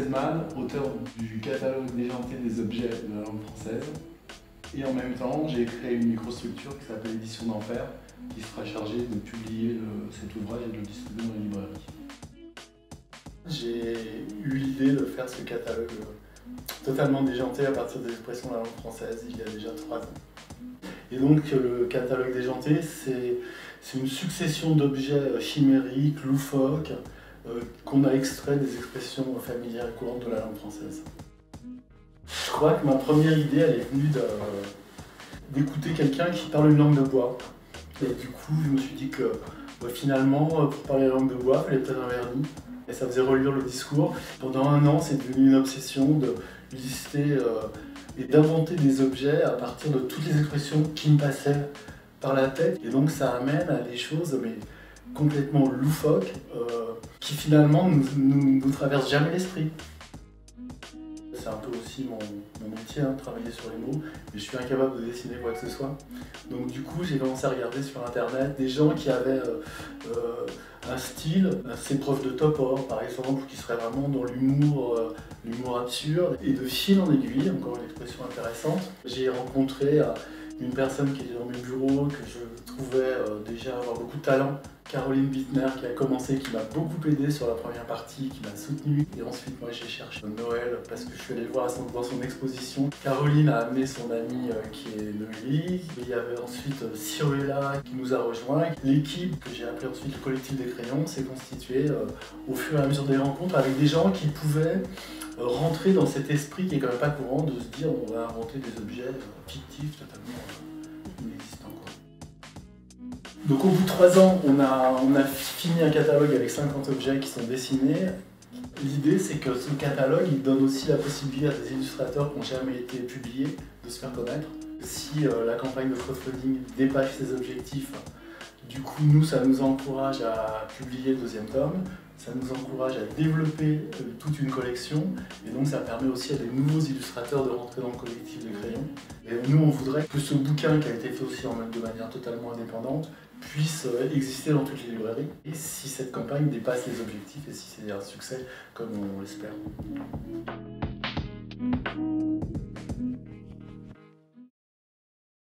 Sedman, auteur du catalogue déjanté des objets de la langue française. Et en même temps, j'ai créé une microstructure qui s'appelle Édition d'Enfer, qui sera chargée de publier cet ouvrage et de le distribuer dans les librairies. J'ai eu l'idée de faire ce catalogue totalement déjanté à partir des expressions de la langue française il y a déjà 3 ans. Et donc le catalogue déjanté, c'est une succession d'objets chimériques, loufoques, qu'on a extraits des expressions familières et courantes de la langue française. Je crois que ma première idée, elle est venue d'écouter quelqu'un qui parle une langue de bois. Et du coup, je me suis dit que finalement, pour parler la langue de bois, il fallait peut-être un vernis. Et ça faisait relire le discours. Pendant 1 an, c'est devenu une obsession de lister et d'inventer des objets à partir de toutes les expressions qui me passaient par la tête. Et donc ça amène à des choses mais complètement loufoques qui finalement nous traversent jamais l'esprit. C'est un peu aussi mon métier, travailler sur les mots, mais je suis incapable de dessiner quoi que ce soit. Donc du coup, j'ai commencé à regarder sur internet des gens qui avaient un style, assez proche de Topor par exemple, qui serait vraiment dans l'humour absurde. Et de fil en aiguille, encore une expression intéressante, j'ai rencontré une personne qui était dans mes bureaux, que je trouvais déjà avoir beaucoup de talent, Caroline Bittner, qui a commencé, qui m'a beaucoup aidé sur la première partie, qui m'a soutenu. Et ensuite, moi, j'ai cherché Noël parce que je suis allé le voir dans son exposition. Caroline a amené son amie qui est Noélie. Il y avait ensuite Ciruela qui nous a rejoints. L'équipe, que j'ai appelée ensuite le collectif des crayons, s'est constituée au fur et à mesure des rencontres avec des gens qui pouvaient rentrer dans cet esprit qui est quand même pas courant de se dire on va inventer des objets fictifs totalement inexistants. Donc au bout de 3 ans, on a fini un catalogue avec 50 objets qui sont dessinés. L'idée, c'est que ce catalogue, il donne aussi la possibilité à des illustrateurs qui n'ont jamais été publiés de se faire connaître. Si la campagne de crowdfunding dépasse ses objectifs, du coup, nous, ça nous encourage à publier le 2e tome, ça nous encourage à développer toute une collection, et donc ça permet aussi à des nouveaux illustrateurs de rentrer dans le collectif des crayons. Et nous, on voudrait que ce bouquin, qui a été fait aussi de manière totalement indépendante, puisse exister dans toutes les librairies. Et si cette campagne dépasse les objectifs, et si c'est un succès, comme on l'espère.